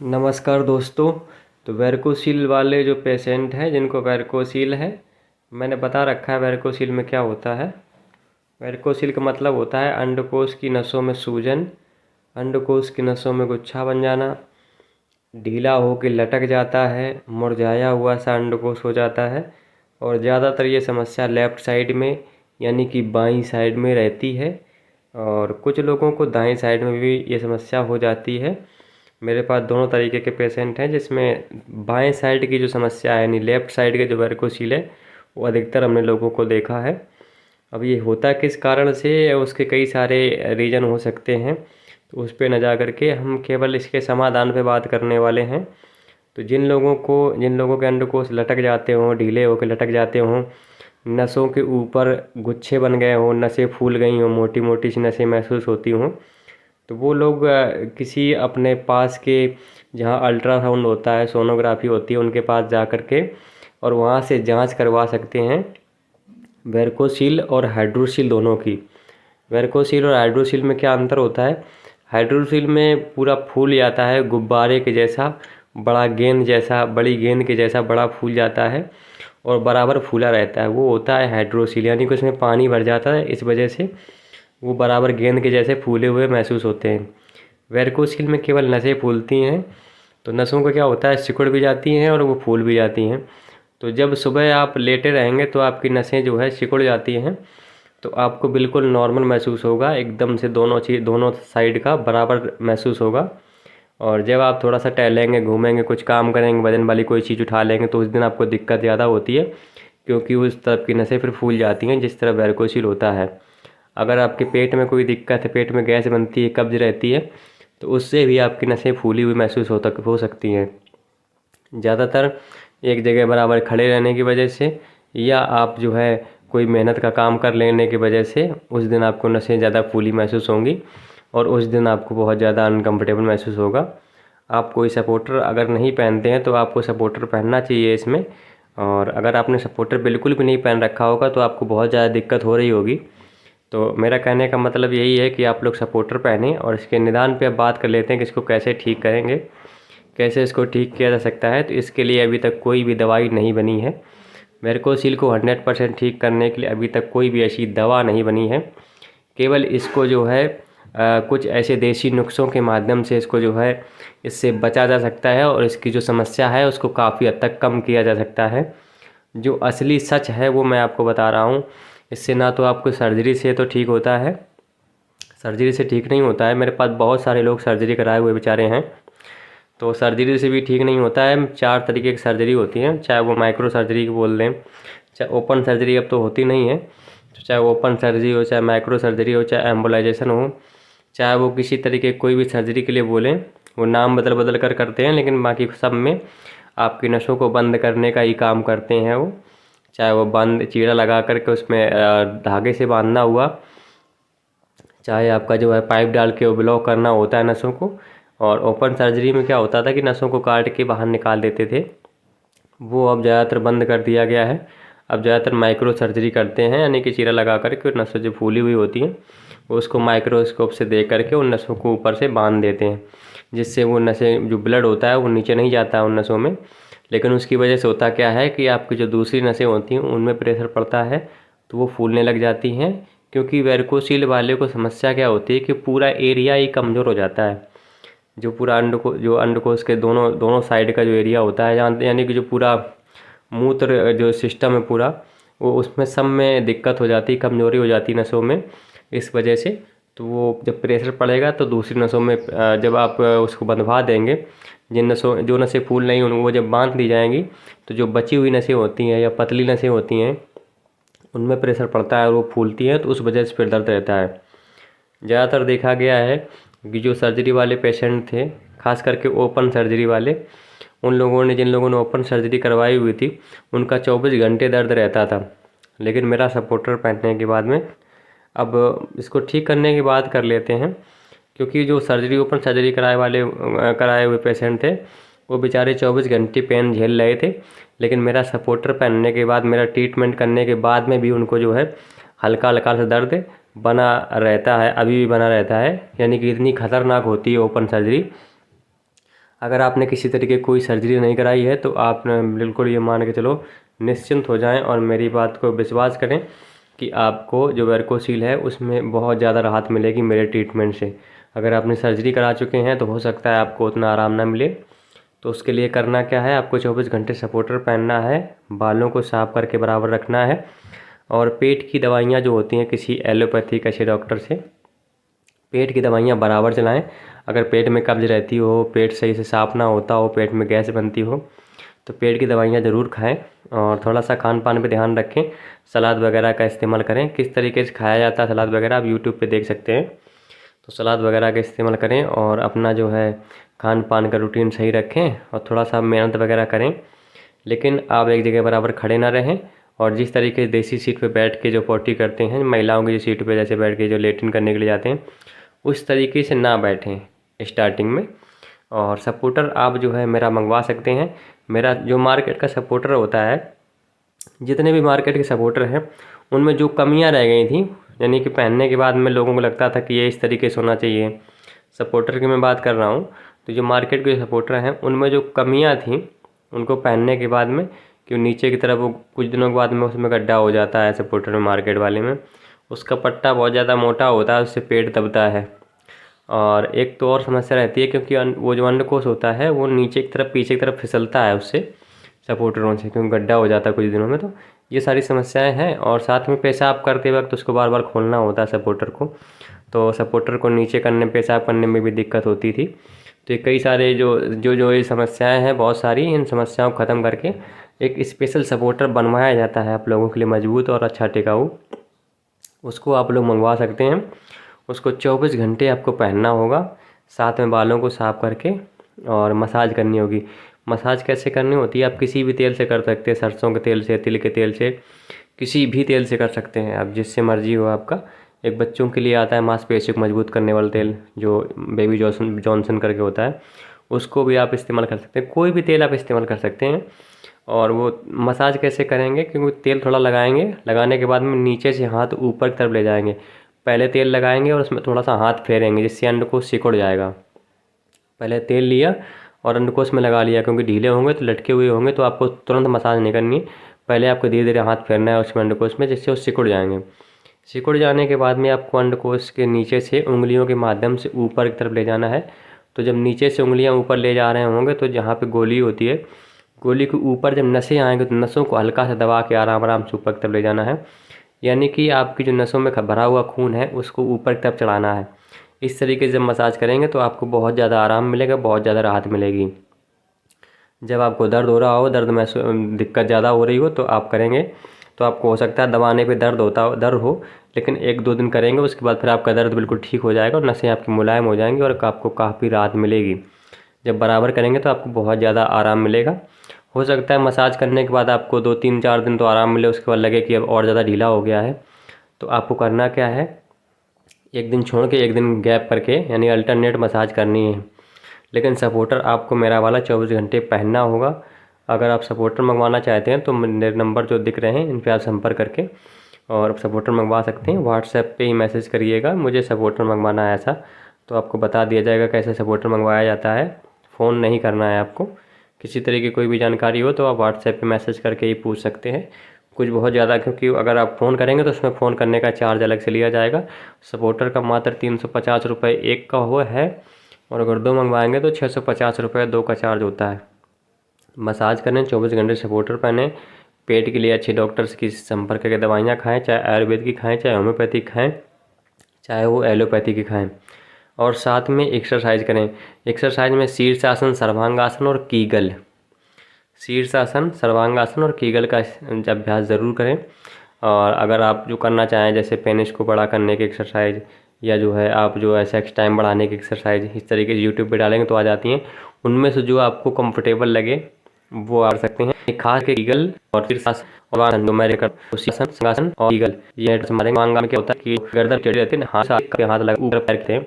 नमस्कार दोस्तों। तो वेरिकोसील वाले जो पेशेंट हैं जिनको वेरिकोसील है, मैंने बता रखा है वेरिकोसील में क्या होता है। वेरिकोसील का मतलब होता है अंडकोश की नसों में सूजन, अंडकोश की नसों में गुच्छा बन जाना, ढीला होकर लटक जाता है, मुरझाया हुआ सा अंडकोश हो जाता है। और ज़्यादातर ये समस्या लेफ़्ट साइड में यानी कि बाईं साइड में रहती है, और कुछ लोगों को दाईं साइड में भी ये समस्या हो जाती है। मेरे पास दोनों तरीके के पेशेंट हैं, जिसमें बाएं साइड की जो समस्या है यानी लेफ़्ट साइड के जो वेरिकोसील है वो अधिकतर हमने लोगों को देखा है। अब ये होता किस कारण से है, उसके कई सारे रीज़न हो सकते हैं, तो उस पे न जा कर के हम केवल इसके समाधान पे बात करने वाले हैं। तो जिन लोगों के अंडकोश लटक जाते हों, ढीले होकर लटक जाते हों, नसों के ऊपर गुच्छे बन गए हों, नसें फूल गई हों, मोटी मोटी सी नसें महसूस होती हों, तो वो लोग किसी अपने पास के जहाँ अल्ट्रासाउंड होता है, सोनोग्राफी होती है, उनके पास जा कर के और वहाँ से जांच करवा सकते हैं वेरिकोसील और हाइड्रोसील दोनों की। वेरिकोसील और हाइड्रोसील में क्या अंतर होता है? हाइड्रोसील में पूरा फूल जाता है, गुब्बारे के जैसा, बड़ी गेंद के जैसा बड़ा फूल जाता है और बराबर फूला रहता है, वो होता है हाइड्रोसील। यानी कि उसमें पानी भर जाता है, इस वजह से वो बराबर गेंद के जैसे फूले हुए महसूस होते हैं। वेरिकोसील में केवल नसें फूलती हैं, तो नसों का क्या होता है, सिकुड़ भी जाती हैं और वो फूल भी जाती हैं। तो जब सुबह आप लेटे रहेंगे तो आपकी नसें जो है सिकुड़ जाती हैं, तो आपको बिल्कुल नॉर्मल महसूस होगा, एकदम से दोनों साइड का बराबर महसूस होगा। और जब आप थोड़ा सा टहलेंगे, घूमेंगे, कुछ काम करेंगे, वजन वाली कोई चीज़ उठा लेंगे, तो उस दिन आपको दिक्कत ज़्यादा होती है, क्योंकि उस तरफ की नसें फिर फूल जाती हैं जिस तरह वेरिकोसील होता है। अगर आपके पेट में कोई दिक्कत है, पेट में गैस बनती है, कब्ज रहती है, तो उससे भी आपकी नसें फूली हुई महसूस हो सकती हैं। ज़्यादातर एक जगह बराबर खड़े रहने की वजह से, या आप जो है कोई मेहनत का काम कर लेने की वजह से उस दिन आपको नसें ज़्यादा फूली महसूस होंगी और उस दिन आपको बहुत ज़्यादा अनकम्फर्टेबल महसूस होगा। आप कोई सपोर्टर अगर नहीं पहनते हैं तो आपको सपोर्टर पहनना चाहिए इसमें। और अगर आपने सपोर्टर बिल्कुल भी नहीं पहन रखा होगा तो आपको बहुत ज़्यादा दिक्कत हो रही होगी। तो मेरा कहने का मतलब यही है कि आप लोग सपोर्टर पहनें, और इसके निदान पे अब बात कर लेते हैं कि इसको कैसे ठीक करेंगे, कैसे इसको ठीक किया जा सकता है। तो इसके लिए अभी तक कोई भी दवाई नहीं बनी है। वेरिकोसील को 100% ठीक करने के लिए अभी तक कोई भी ऐसी दवा नहीं बनी है। केवल इसको जो है कुछ ऐसे देसी नुस्ख़ों के माध्यम से इसको जो है इससे बचा जा सकता है, और इसकी जो समस्या है उसको काफ़ी हद तक कम किया जा सकता है। जो असली सच है वो मैं आपको बता रहा हूँ। इससे ना तो आपको सर्जरी से तो ठीक होता है, सर्जरी से ठीक नहीं होता है। मेरे पास बहुत सारे लोग सर्जरी कराए हुए बेचारे हैं, तो सर्जरी से भी ठीक नहीं होता है। 4 तरीके की सर्जरी होती हैं, चाहे वो माइक्रो सर्जरी की बोल दें, चाहे ओपन सर्जरी अब तो होती नहीं है, तो चाहे ओपन सर्जरी हो, चाहे माइक्रो सर्जरी हो, चाहे एम्बोलाइजेशन हो, चाहे वो किसी तरीके कोई भी सर्जरी के लिए बोलें, वो नाम बदल बदल कर करते हैं, लेकिन बाकी सब में आपकी नसों को बंद करने का ही काम करते हैं वो। चाहे वो बंद चीरा लगा करके उसमें धागे से बांधना हुआ, चाहे आपका जो है पाइप डाल के वो ब्लॉक करना होता है नसों को। और ओपन सर्जरी में क्या होता था कि नसों को काट के बाहर निकाल देते थे, वो अब ज़्यादातर बंद कर दिया गया है। अब ज़्यादातर माइक्रो सर्जरी करते हैं, यानी कि चीरा लगा करके नसें जो फूली हुई होती हैं वो उसको माइक्रोस्कोप से देख करके उन नसों को ऊपर से बांध देते हैं, जिससे वो नसें जो ब्लड होता है वो नीचे नहीं जाता है उन नसों में। लेकिन उसकी वजह से होता क्या है कि आपकी जो दूसरी नसें होती हैं उनमें प्रेशर पड़ता है, तो वो फूलने लग जाती हैं। क्योंकि वेरिकोसील वाले को समस्या क्या होती है कि पूरा एरिया ही कमज़ोर हो जाता है। जो पूरा अंडकोश के दोनों दोनों साइड का जो एरिया होता है, यानी कि जो पूरा मूत्र जो सिस्टम है पूरा, वो उसमें सब में दिक्कत हो जाती, कमज़ोरी हो जाती नसों में। इस वजह से तो वो जब प्रेशर पड़ेगा तो दूसरी नसों में जब आप उसको बंधवा देंगे, जो नसें फूल नहीं उनको वो जब बांध दी जाएंगी, तो जो बची हुई नसें होती हैं या पतली नसें होती हैं उनमें प्रेशर पड़ता है और वो फूलती हैं, तो उस वजह से फिर दर्द रहता है। ज़्यादातर देखा गया है कि जो सर्जरी वाले पेशेंट थे, खास करके ओपन सर्जरी वाले, जिन लोगों ने ओपन सर्जरी करवाई हुई थी, उनका 24 घंटे दर्द रहता था। लेकिन मेरा सपोर्टर पहनने के बाद में, अब इसको ठीक करने की बात कर लेते हैं। क्योंकि जो ओपन सर्जरी कराए हुए पेशेंट थे, वो बेचारे 24 घंटे पेन झेल रहे थे, लेकिन मेरा सपोर्टर पहनने के बाद, मेरा ट्रीटमेंट करने के बाद में भी उनको जो है हल्का हल्का सा दर्द बना रहता है, अभी भी बना रहता है। यानी कि इतनी खतरनाक होती है ओपन सर्जरी। अगर आपने किसी तरीके की कोई सर्जरी नहीं कराई है तो आप बिल्कुल ये मान के चलो निश्चिंत हो जाएं और मेरी बात को विश्वास करें कि आपको जो वेरिकोसील है उसमें बहुत ज़्यादा राहत मिलेगी मेरे ट्रीटमेंट से। अगर आपने सर्जरी करा चुके हैं तो हो सकता है आपको उतना आराम ना मिले। तो उसके लिए करना क्या है, आपको 24 घंटे सपोर्टर पहनना है, बालों को साफ करके बराबर रखना है और पेट की दवाइयाँ जो होती हैं किसी एलोपैथिक अच्छे डॉक्टर से पेट की दवाइयाँ बराबर चलाएं। अगर पेट में कब्ज रहती हो, पेट सही से साफ़ ना होता हो, पेट में गैस बनती हो तो पेट की दवाइयाँ ज़रूर खाएं और थोड़ा सा खान पान पे ध्यान रखें। सलाद वगैरह का इस्तेमाल करें। किस तरीके से खाया जाता है सलाद वगैरह आप यूट्यूब पे देख सकते हैं। तो सलाद वगैरह का इस्तेमाल करें और अपना जो है खान पान का रूटीन सही रखें और थोड़ा सा मेहनत वगैरह करें, लेकिन आप एक जगह बराबर खड़े ना रहें। और जिस तरीके से देसी सीट पे बैठ के जो पोटी करते हैं महिलाओं की जो सीट पे जैसे बैठ के जो लेटिन करने के लिए जाते हैं उस तरीके से ना बैठें स्टार्टिंग में। और सपोर्टर आप जो है मेरा मंगवा सकते हैं। मेरा जो मार्केट का सपोर्टर होता है, जितने भी मार्केट के सपोर्टर हैं उनमें जो कमियां रह गई थी, यानी कि पहनने के बाद में लोगों को लगता था कि ये इस तरीके से होना चाहिए, सपोर्टर की मैं बात कर रहा हूँ। तो जो मार्केट के सपोर्टर हैं उनमें जो कमियां थी उनको पहनने के बाद में कि नीचे की तरफ वो कुछ दिनों के बाद में उसमें गड्ढा हो जाता है सपोर्टर में, मार्केट वाले में उसका पट्टा बहुत ज़्यादा मोटा होता है, उससे पेट दबता है। और एक तो और समस्या रहती है क्योंकि वो जो अंडकोश होता है वो नीचे की तरफ पीछे की तरफ फिसलता है उससे सपोर्टरों से, क्योंकि गड्ढा हो जाता है कुछ दिनों में। तो ये सारी समस्याएं हैं और साथ में पेशाब करते वक्त उसको बार बार खोलना होता है सपोर्टर को, तो सपोर्टर को नीचे करने पेशाब करने में भी दिक्कत होती थी। तो ये कई सारे जो ये समस्याएं हैं बहुत सारी, इन समस्याओं को ख़त्म करके एक स्पेशल सपोर्टर बनवाया जाता है आप लोगों के लिए, मजबूत और अच्छा टिकाऊ। उसको आप लोग मंगवा सकते हैं। उसको 24 घंटे आपको पहनना होगा, साथ में बालों को साफ़ करके और मसाज करनी होगी। मसाज कैसे करनी होती है, आप किसी भी तेल से कर सकते हैं, सरसों के तेल से, तिल के तेल से, किसी भी तेल से कर सकते हैं आप, जिससे मर्जी हो आपका। एक बच्चों के लिए आता है मांसपेशियों को मजबूत करने वाला तेल जो बेबी जॉनसन करके होता है, उसको भी आप इस्तेमाल कर सकते हैं। कोई भी तेल आप इस्तेमाल कर सकते हैं। और वो मसाज कैसे करेंगे, क्योंकि तेल थोड़ा लगाएंगे, लगाने के बाद में नीचे से हाथ ऊपर की तरफ ले जाएंगे। पहले तेल लगाएंगे और उसमें थोड़ा सा हाथ फेरेंगे जिससे अंडकोश सिकुड़ जाएगा। पहले तेल लिया और अंडकोश में लगा लिया, क्योंकि ढीले होंगे तो लटके हुए होंगे तो आपको तुरंत मसाज नहीं करनी। पहले आपको धीरे धीरे हाथ फेरना है उसमें अंडकोश में, जिससे वो सिकुड़ जाएंगे। सिकुड़ जाने के बाद में आपको अंडकोश के नीचे से उंगलियों के माध्यम से ऊपर की तरफ ले जाना है। तो जब नीचे से उंगलियां ऊपर ले जा रहे होंगे तो जहाँ पे गोली होती है, गोली के ऊपर जब नसें आएंगे तो नसों को हल्का सा दबा के आराम आराम से ऊपर की तरफ ले जाना है। यानी कि आपकी जो नसों में भरा हुआ खून है उसको ऊपर की तरफ चढ़ाना है। इस तरीके से जब मसाज करेंगे तो आपको बहुत ज़्यादा आराम मिलेगा, बहुत ज़्यादा राहत मिलेगी। जब आपको दर्द हो रहा हो, दिक्कत ज़्यादा हो रही हो तो आप करेंगे तो आपको हो सकता है दबाने पे दर्द हो, लेकिन 1-2 दिन करेंगे उसके बाद फिर आपका दर्द बिल्कुल ठीक हो जाएगा और नसें आपकी मुलायम हो जाएंगी और आपको काफ़ी राहत मिलेगी। जब बराबर करेंगे तो आपको बहुत ज़्यादा आराम मिलेगा। हो सकता है मसाज करने के बाद आपको 2-3-4 दिन तो आराम मिले, उसके बाद लगे कि अब और ज़्यादा ढीला हो गया है। तो आपको करना क्या है, एक दिन छोड़ के एक दिन गैप करके यानी अल्टरनेट मसाज करनी है। लेकिन सपोर्टर आपको मेरा वाला 24 घंटे पहनना होगा। अगर आप सपोर्टर मंगवाना चाहते हैं तो मेरे नंबर जो दिख रहे हैं इन पे आप संपर्क करके और सपोर्टर मंगवा सकते हैं। व्हाट्सएप पे ही मैसेज करिएगा मुझे सपोर्टर मंगवाना है ऐसा, तो आपको बता दिया जाएगा कैसे सपोर्टर मंगवाया जाता है। फ़ोन नहीं करना है आपको। किसी तरह की कोई भी जानकारी हो तो आप व्हाट्सएप पे मैसेज करके ही पूछ सकते हैं। कुछ बहुत ज़्यादा, क्योंकि अगर आप फ़ोन करेंगे तो उसमें फ़ोन करने का चार्ज अलग से लिया जाएगा। सपोर्टर का मात्र 350 रुपये एक का हुआ है और अगर 2 मंगवाएंगे तो 650 रुपये 2 का चार्ज होता है। मसाज करें, 24 घंटे सपोर्टर पहने, पेट के लिए अच्छे डॉक्टर्स की संपर्क करके दवाइयाँ खाएं, चाहे आयुर्वेद की खाएं, चाहे होम्योपैथिक खाएं, चाहे वो एलोपैथी की खाएं। और साथ में एक्सरसाइज करें। एक्सरसाइज में शीर्षासन, सर्वांगासन और कीगल, शीर्षासन, सर्वांगासन और कीगल का अभ्यास ज़रूर करें। और अगर आप जो करना चाहें जैसे पेनिस को बड़ा करने की एक्सरसाइज या जो है आप जो है सेक्स टाइम बढ़ाने की एक्सरसाइज, इस तरीके से यूट्यूब पे डालेंगे तो आ जाती हैं। उनमें से जो आपको कंफर्टेबल लगे वो आ सकते हैं। खास के ईगल और शीर्षासन और जो मैं शीर्षासन और ईगल, ये हमारे मांगा में क्या होता है कि गर्दन टेढ़ी रहती है, हाथ लगा ऊपर पैर रखते हैं,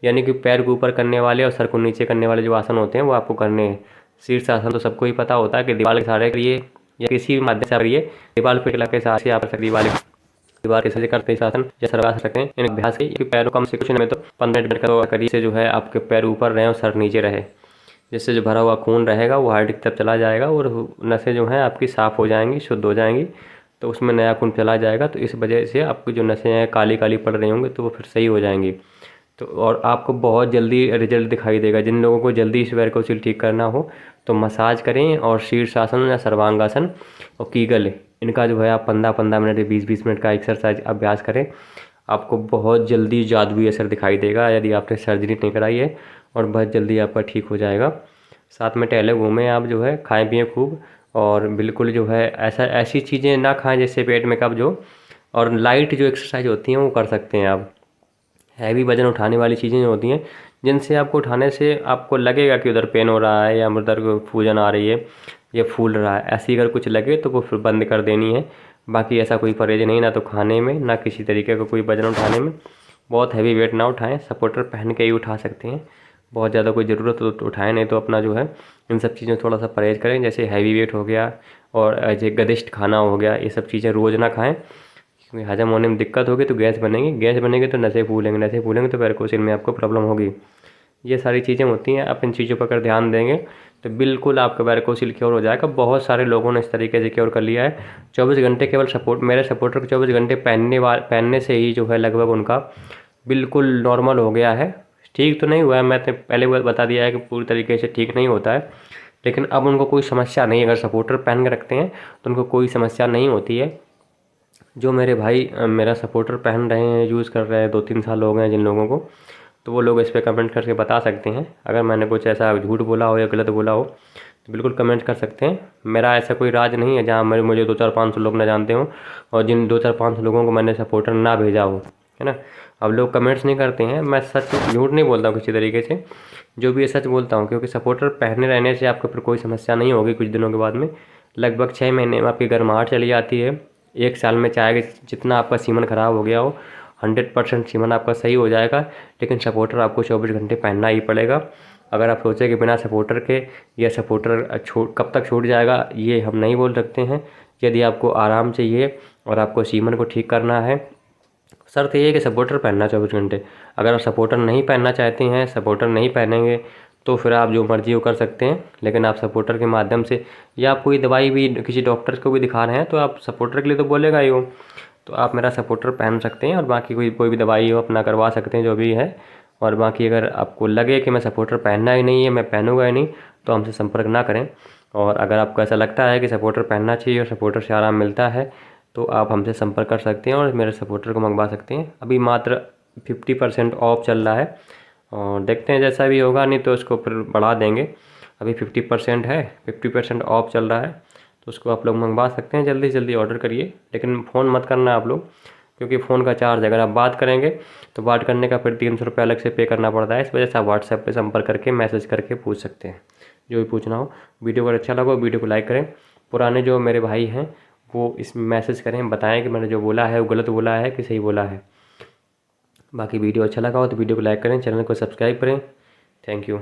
यानी कि पैर को ऊपर करने वाले और सर को नीचे करने वाले जो आसन होते हैं वो आपको करने हैं। शीर्षासन तो सबको ही पता होता है कि दीवार के सहारे करिए या किसी भी माध्यम से करिए, दीवार पे के सहारे से आप दीवार के सहारे करते आसन या सर्वासन सकते हैं। इन अभ्यास के पैरों कम से कुछ नहीं तो 15 मिनट का करिए, से जो है आपके पैर ऊपर रहे और सर नीचे रहे। जिससे जो भरा हुआ खून रहेगा वो हार्ट की तरफ चला जाएगा और नसें जो हैं आपकी साफ़ हो जाएंगी, शुद्ध हो जाएंगी, तो उसमें नया खून चला जाएगा। तो इस वजह से आपकी जो नसें हैं काली काली पड़ रही होंगी तो वो फिर सही हो जाएंगी। तो और आपको बहुत जल्दी रिजल्ट दिखाई देगा। जिन लोगों को जल्दी इस वेरिकोसिल ठीक करना हो तो मसाज करें और शीर्षासन या सर्वांगासन और कीगल, इनका जो है आप 15-15 मिनट या 20-20 मिनट का एक्सरसाइज अभ्यास करें। आपको बहुत जल्दी जादुई असर दिखाई देगा यदि आपने सर्जरी नहीं कराई है, और बहुत जल्दी आपका ठीक हो जाएगा। साथ में टहले घूमें आप, जो है खाएं पिएं खूब, और बिल्कुल जो है ऐसी चीज़ें ना खाएं जिससे पेट में कब्ज हो। और लाइट जो एक्सरसाइज होती हैं वो कर सकते हैं आप। हैवी वजन उठाने वाली चीज़ें जो होती हैं जिनसे आपको उठाने से आपको लगेगा कि उधर पेन हो रहा है या उधर सूजन आ रही है या फूल रहा है, ऐसी अगर कुछ लगे तो वो फिर बंद कर देनी है। बाकी ऐसा कोई परहेज नहीं, ना तो खाने में ना किसी तरीके का कोई वजन उठाने में। बहुत हैवी वेट ना उठाएं, सपोर्टर पहन के ही उठा सकते हैं। बहुत ज़्यादा कोई ज़रूरत हो तो उठाएं, नहीं तो अपना जो है इन सब चीज़ों थोड़ा सा परहेज करें। जैसे हैवी वेट हो गया और जो गदिष्ट खाना हो गया, ये सब चीज़ें रोज़ ना खाएं, क्योंकि हजम होने में दिक्कत होगी तो गैस बनेगी, गैस बनेगी तो नसें फूलेंगी, नसें फूलेंगी तो वेरिकोसिल में आपको प्रॉब्लम होगी। ये सारी चीज़ें होती हैं। आप इन चीज़ों पर अगर ध्यान देंगे तो बिल्कुल आपका वेरिकोसिल क्योर हो जाएगा। बहुत सारे लोगों ने इस तरीके से क्योर कर लिया है। 24 घंटे केवल मेरे सपोर्टर को 24 घंटे पहनने से ही जो है लगभग उनका बिल्कुल नॉर्मल हो गया है। ठीक तो नहीं हुआ है, मैं तो पहले बता दिया है कि पूरी तरीके से ठीक नहीं होता है, लेकिन अब उनको कोई समस्या नहीं है। अगर सपोर्टर पहन के रखते हैं तो उनको कोई समस्या नहीं होती है। जो मेरे भाई मेरा सपोर्टर पहन रहे हैं, यूज़ कर रहे हैं, 2-3 साल हो गए हैं जिन लोगों को, तो वो लोग इस पर कमेंट करके बता सकते हैं। अगर मैंने कुछ ऐसा झूठ बोला हो या गलत बोला हो तो बिल्कुल कमेंट कर सकते हैं। मेरा ऐसा कोई राज नहीं है जहाँ मुझे 2-4-500 लोग ना जानते हों और जिन 2-4-500 लोगों को मैंने सपोर्टर ना भेजा हो, है ना। अब लोग कमेंट्स नहीं करते हैं, मैं सच झूठ नहीं बोलता हूँ किसी तरीके से, जो भी है सच बोलता हूँ। क्योंकि सपोर्टर पहने रहने से आपको फिर कोई समस्या नहीं होगी कुछ दिनों के बाद में। लगभग 6 महीने में आपकी गर्माहट चली जाती है। 1 साल में चाहे जितना आपका सीमन ख़राब हो गया हो 100% सीमन आपका सही हो जाएगा। लेकिन सपोर्टर आपको 24 घंटे पहनना ही पड़ेगा। अगर आप सोचें कि बिना सपोर्टर के या सपोर्टर कब तक छूट जाएगा, ये हम नहीं बोल सकते हैं। यदि आपको आराम चाहिए और आपको सीमन को ठीक करना है, शर्त ये है कि सपोर्टर पहनना 24 घंटे। अगर आप सपोर्टर नहीं पहनना चाहते हैं, सपोर्टर नहीं पहनेंगे, तो फिर आप जो मर्जी वो कर सकते हैं। लेकिन आप सपोर्टर के माध्यम से, या आप कोई दवाई भी किसी डॉक्टर को भी दिखा रहे हैं तो आप सपोर्टर के लिए तो बोलेगा ही हो, तो आप मेरा सपोर्टर पहन सकते हैं और बाकी कोई भी दवाई हो अपना करवा सकते हैं जो भी है। और बाकी अगर आपको लगे कि मैं सपोर्टर पहनना ही नहीं है, मैं पहनूंगा ही नहीं, तो हमसे संपर्क ना करें। और अगर आपको ऐसा लगता है कि सपोर्टर पहनना चाहिए और सपोर्टर से आराम मिलता है तो आप हमसे संपर्क कर सकते हैं और मेरे सपोर्टर को मंगवा सकते हैं। अभी मात्र 50% ऑफ चल रहा है और देखते हैं जैसा भी होगा, नहीं तो उसको फिर बढ़ा देंगे। अभी 50% है, 50% ऑफ चल रहा है, तो उसको आप लोग मंगवा सकते हैं। जल्दी से जल्दी ऑर्डर करिए, लेकिन फ़ोन मत करना आप लोग, क्योंकि फ़ोन का चार्ज अगर आप बात करेंगे तो बात करने का फिर 300 रुपये अलग से पे करना पड़ता है। इस वजह से आप व्हाट्सएप पे संपर्क करके मैसेज करके पूछ सकते हैं जो भी पूछना हो। वीडियो अगर अच्छा लगा वीडियो को लाइक करें। पुराने जो मेरे भाई हैं वो इस मैसेज करें, बताएं कि मैंने जो बोला है वो गलत बोला है कि सही बोला है। बाकी वीडियो अच्छा लगा हो तो वीडियो को लाइक करें, चैनल को सब्सक्राइब करें। Thank you.